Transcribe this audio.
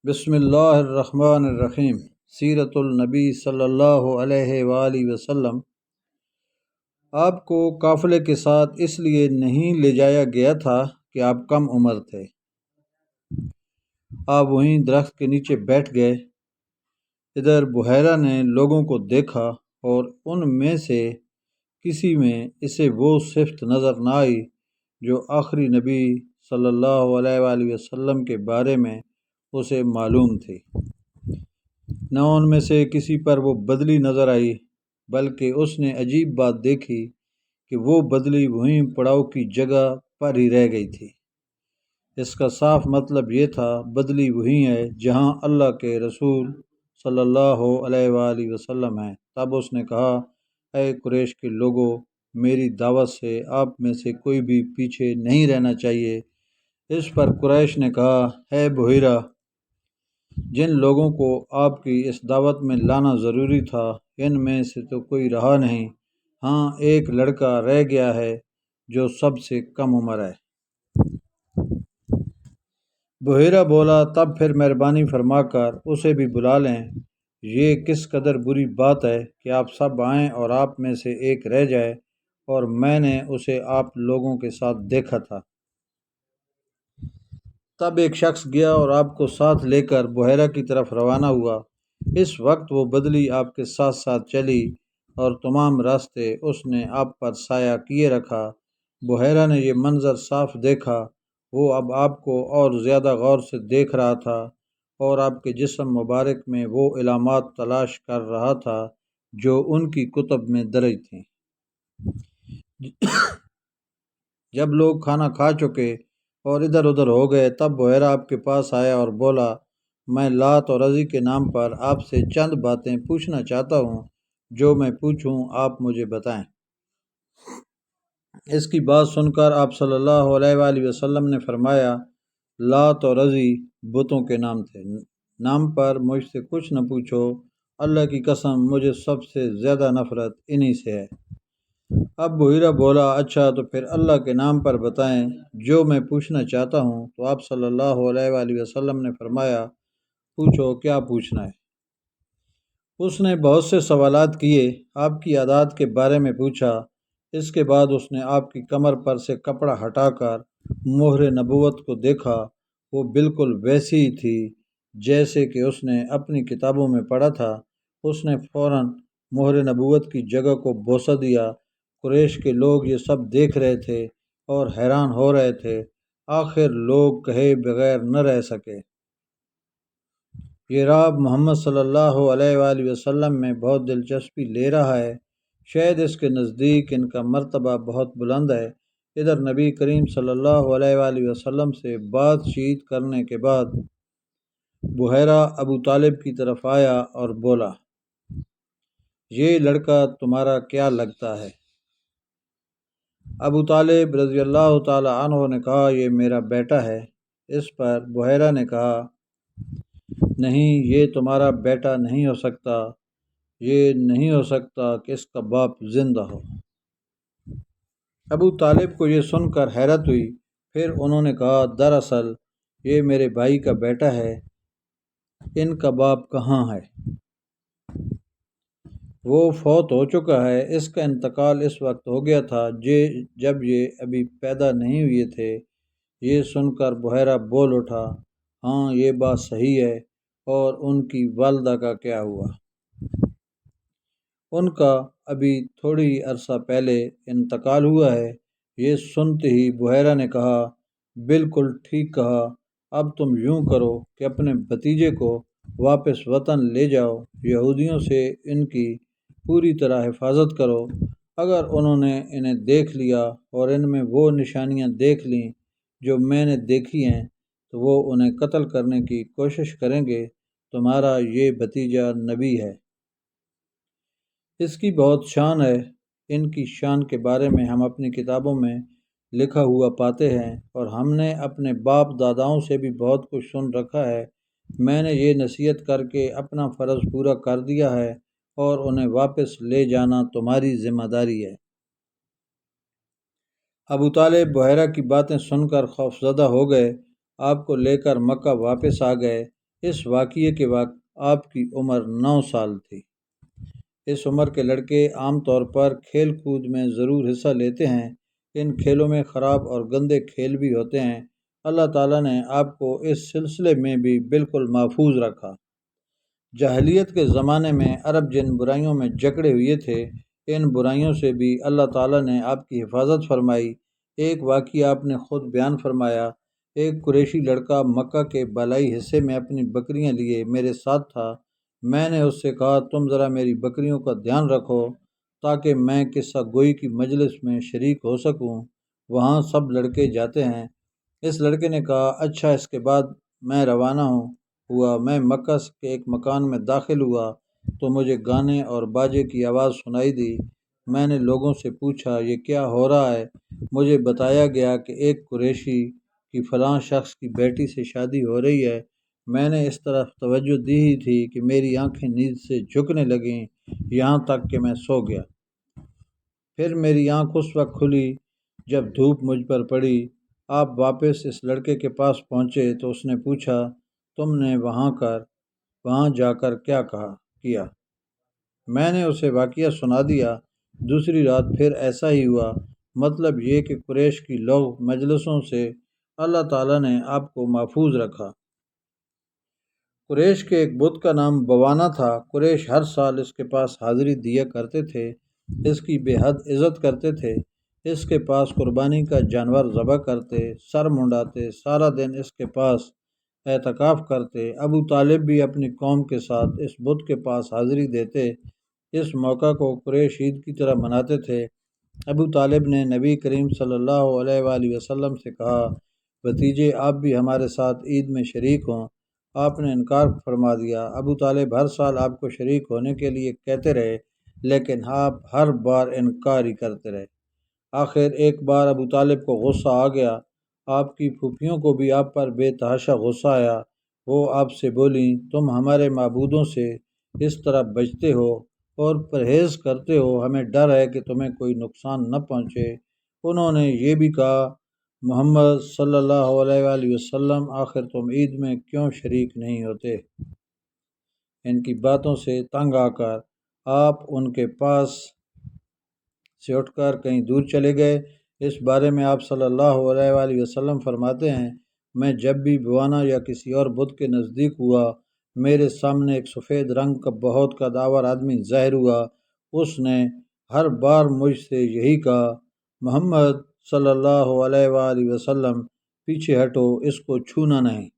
بسم اللہ الرحمن الرحیم۔ سیرت النبی صلی اللہ علیہ وآلہ وسلم۔ آپ کو قافلے کے ساتھ اس لیے نہیں لے جایا گیا تھا کہ آپ کم عمر تھے۔ آپ وہیں درخت کے نیچے بیٹھ گئے۔ ادھر بحیرہ نے لوگوں کو دیکھا اور ان میں سے کسی میں اسے وہ صفت نظر نہ آئی جو آخری نبی صلی اللہ علیہ وآلہ وسلم کے بارے میں اسے معلوم تھی۔ نہ ان میں سے کسی پر وہ بدلی نظر آئی، بلکہ اس نے عجیب بات دیکھی کہ وہ بدلی وہیں پڑاؤ کی جگہ پر ہی رہ گئی تھی۔ اس کا صاف مطلب یہ تھا بدلی وہیں ہے جہاں اللہ کے رسول صلی اللہ علیہ وآلہ وسلم ہیں۔ تب اس نے کہا، اے قریش کے لوگوں، میری دعوت سے آپ میں سے کوئی بھی پیچھے نہیں رہنا چاہیے۔ اس پر قریش نے کہا، اے بحیرہ، جن لوگوں کو آپ کی اس دعوت میں لانا ضروری تھا ان میں سے تو کوئی رہا نہیں، ہاں ایک لڑکا رہ گیا ہے جو سب سے کم عمر ہے۔ بحیرہ بولا، تب پھر مہربانی فرما کر اسے بھی بلا لیں۔ یہ کس قدر بری بات ہے کہ آپ سب آئیں اور آپ میں سے ایک رہ جائے، اور میں نے اسے آپ لوگوں کے ساتھ دیکھا تھا۔ تب ایک شخص گیا اور آپ کو ساتھ لے کر بحیرہ کی طرف روانہ ہوا۔ اس وقت وہ بدلی آپ کے ساتھ ساتھ چلی اور تمام راستے اس نے آپ پر سایہ کیے رکھا۔ بحیرہ نے یہ منظر صاف دیکھا۔ وہ اب آپ کو اور زیادہ غور سے دیکھ رہا تھا اور آپ کے جسم مبارک میں وہ علامات تلاش کر رہا تھا جو ان کی کتب میں درج تھیں۔ جب لوگ کھانا کھا چکے اور ادھر ادھر ہو گئے، تب بحیرہ آپ کے پاس آیا اور بولا، میں لات اور عزی کے نام پر آپ سے چند باتیں پوچھنا چاہتا ہوں، جو میں پوچھوں آپ مجھے بتائیں۔ اس کی بات سن کر آپ صلی اللہ علیہ وآلہ وسلم نے فرمایا، لات اور عزی بتوں کے نام تھے، نام پر مجھ سے کچھ نہ پوچھو، اللہ کی قسم مجھے سب سے زیادہ نفرت انہی سے ہے۔ اب بحیرہ بولا، اچھا تو پھر اللہ کے نام پر بتائیں جو میں پوچھنا چاہتا ہوں۔ تو آپ صلی اللہ علیہ وآلہ وسلم نے فرمایا، پوچھو کیا پوچھنا ہے۔ اس نے بہت سے سوالات کیے، آپ کی عادات کے بارے میں پوچھا۔ اس کے بعد اس نے آپ کی کمر پر سے کپڑا ہٹا کر مہر نبوت کو دیکھا۔ وہ بالکل ویسی ہی تھی جیسے کہ اس نے اپنی کتابوں میں پڑھا تھا۔ اس نے فوراً مہر نبوت کی جگہ کو بوسہ دیا۔ قریش کے لوگ یہ سب دیکھ رہے تھے اور حیران ہو رہے تھے۔ آخر لوگ کہے بغیر نہ رہ سکے، یہ راب محمد صلی اللہ علیہ وآلہ وسلم میں بہت دلچسپی لے رہا ہے، شاید اس کے نزدیک ان کا مرتبہ بہت بلند ہے۔ ادھر نبی کریم صلی اللہ علیہ وآلہ وسلم سے بات چیت کرنے کے بعد بحیرہ ابو طالب کی طرف آیا اور بولا، یہ لڑکا تمہارا کیا لگتا ہے؟ ابو طالب رضی اللہ تعالی عنہ نے کہا، یہ میرا بیٹا ہے۔ اس پر بحیرہ نے کہا، نہیں، یہ تمہارا بیٹا نہیں ہو سکتا، یہ نہیں ہو سکتا کہ اس کا باپ زندہ ہو۔ ابو طالب کو یہ سن کر حیرت ہوئی۔ پھر انہوں نے کہا، دراصل یہ میرے بھائی کا بیٹا ہے، ان کا باپ کہاں ہے؟ وہ فوت ہو چکا ہے، اس کا انتقال اس وقت ہو گیا تھا جب یہ ابھی پیدا نہیں ہوئے تھے۔ یہ سن کر بحیرہ بول اٹھا، ہاں یہ بات صحیح ہے، اور ان کی والدہ کا کیا ہوا؟ ان کا ابھی تھوڑی عرصہ پہلے انتقال ہوا ہے۔ یہ سنتے ہی بحیرہ نے کہا، بالکل ٹھیک کہا، اب تم یوں کرو کہ اپنے بھتیجے کو واپس وطن لے جاؤ، یہودیوں سے ان کی پوری طرح حفاظت کرو۔ اگر انہوں نے انہیں دیکھ لیا اور ان میں وہ نشانیاں دیکھ لیں جو میں نے دیکھی ہیں تو وہ انہیں قتل کرنے کی کوشش کریں گے۔ تمہارا یہ بھتیجا نبی ہے، اس کی بہت شان ہے، ان کی شان کے بارے میں ہم اپنی کتابوں میں لکھا ہوا پاتے ہیں، اور ہم نے اپنے باپ داداؤں سے بھی بہت کچھ سن رکھا ہے۔ میں نے یہ نصیحت کر کے اپنا فرض پورا کر دیا ہے، اور انہیں واپس لے جانا تمہاری ذمہ داری ہے۔ ابو طالب بحیرہ کی باتیں سن کر خوفزدہ ہو گئے، آپ کو لے کر مکہ واپس آ گئے۔ اس واقعے کے وقت آپ کی عمر 9 سال تھی۔ اس عمر کے لڑکے عام طور پر کھیل کود میں ضرور حصہ لیتے ہیں۔ ان کھیلوں میں خراب اور گندے کھیل بھی ہوتے ہیں۔ اللہ تعالیٰ نے آپ کو اس سلسلے میں بھی بالکل محفوظ رکھا۔ جاہلیت کے زمانے میں عرب جن برائیوں میں جکڑے ہوئے تھے، ان برائیوں سے بھی اللہ تعالیٰ نے آپ کی حفاظت فرمائی۔ ایک واقعہ آپ نے خود بیان فرمایا، ایک قریشی لڑکا مکہ کے بالائی حصے میں اپنی بکریاں لیے میرے ساتھ تھا۔ میں نے اس سے کہا تم ذرا میری بکریوں کا دھیان رکھو تاکہ میں قصہ گوئی کی مجلس میں شریک ہو سکوں۔ وہاں سب لڑکے جاتے ہیں۔ اس لڑکے نے کہا اچھا۔ اس کے بعد میں روانہ ہوا۔ میں مکہ کے ایک مکان میں داخل ہوا تو مجھے گانے اور باجے کی آواز سنائی دی۔ میں نے لوگوں سے پوچھا یہ کیا ہو رہا ہے؟ مجھے بتایا گیا کہ ایک قریشی کی فلاں شخص کی بیٹی سے شادی ہو رہی ہے۔ میں نے اس طرف توجہ دی ہی تھی کہ میری آنکھیں نیند سے جھکنے لگیں، یہاں تک کہ میں سو گیا۔ پھر میری آنکھ اس وقت کھلی جب دھوپ مجھ پر پڑی۔ آپ واپس اس لڑکے کے پاس پہنچے تو اس نے پوچھا تم نے وہاں جا کر کیا کیا؟ میں نے اسے واقعہ سنا دیا۔ دوسری رات پھر ایسا ہی ہوا۔ مطلب یہ کہ قریش کی لوگ مجلسوں سے اللہ تعالیٰ نے آپ کو محفوظ رکھا۔ قریش کے ایک بت کا نام بوانا تھا۔ قریش ہر سال اس کے پاس حاضری دیا کرتے تھے، اس کی بے حد عزت کرتے تھے۔ اس کے پاس قربانی کا جانور ذبح کرتے، سر منڈاتے، سارا دن اس کے پاس اعتکاف کرتے۔ ابو طالب بھی اپنی قوم کے ساتھ اس بت کے پاس حاضری دیتے۔ اس موقع کو قریش عید کی طرح مناتے تھے۔ ابو طالب نے نبی کریم صلی اللہ علیہ وآلہ وسلم سے کہا بھتیجے آپ بھی ہمارے ساتھ عید میں شریک ہوں۔ آپ نے انکار فرما دیا۔ ابو طالب ہر سال آپ کو شریک ہونے کے لیے کہتے رہے لیکن آپ ہر بار انکار ہی کرتے رہے۔ آخر ایک بار ابو طالب کو غصہ آ گیا۔ آپ کی پھوپھیوں کو بھی آپ پر بے تحاشا غصہ آیا۔ وہ آپ سے بولیں تم ہمارے معبودوں سے اس طرح بچتے ہو اور پرہیز کرتے ہو، ہمیں ڈر ہے کہ تمہیں کوئی نقصان نہ پہنچے۔ انہوں نے یہ بھی کہا محمد صلی اللہ علیہ وآلہ وسلم آخر تم عید میں کیوں شریک نہیں ہوتے؟ ان کی باتوں سے تنگ آ کر آپ ان کے پاس سے اٹھ کر کہیں دور چلے گئے۔ اس بارے میں آپ صلی اللہ علیہ وآلہ وسلم فرماتے ہیں میں جب بھی بوانا یا کسی اور بت کے نزدیک ہوا، میرے سامنے ایک سفید رنگ کا بہت قداور آدمی ظاہر ہوا۔ اس نے ہر بار مجھ سے یہی کہا محمد صلی اللہ علیہ وآلہ وسلم پیچھے ہٹو، اس کو چھونا نہیں۔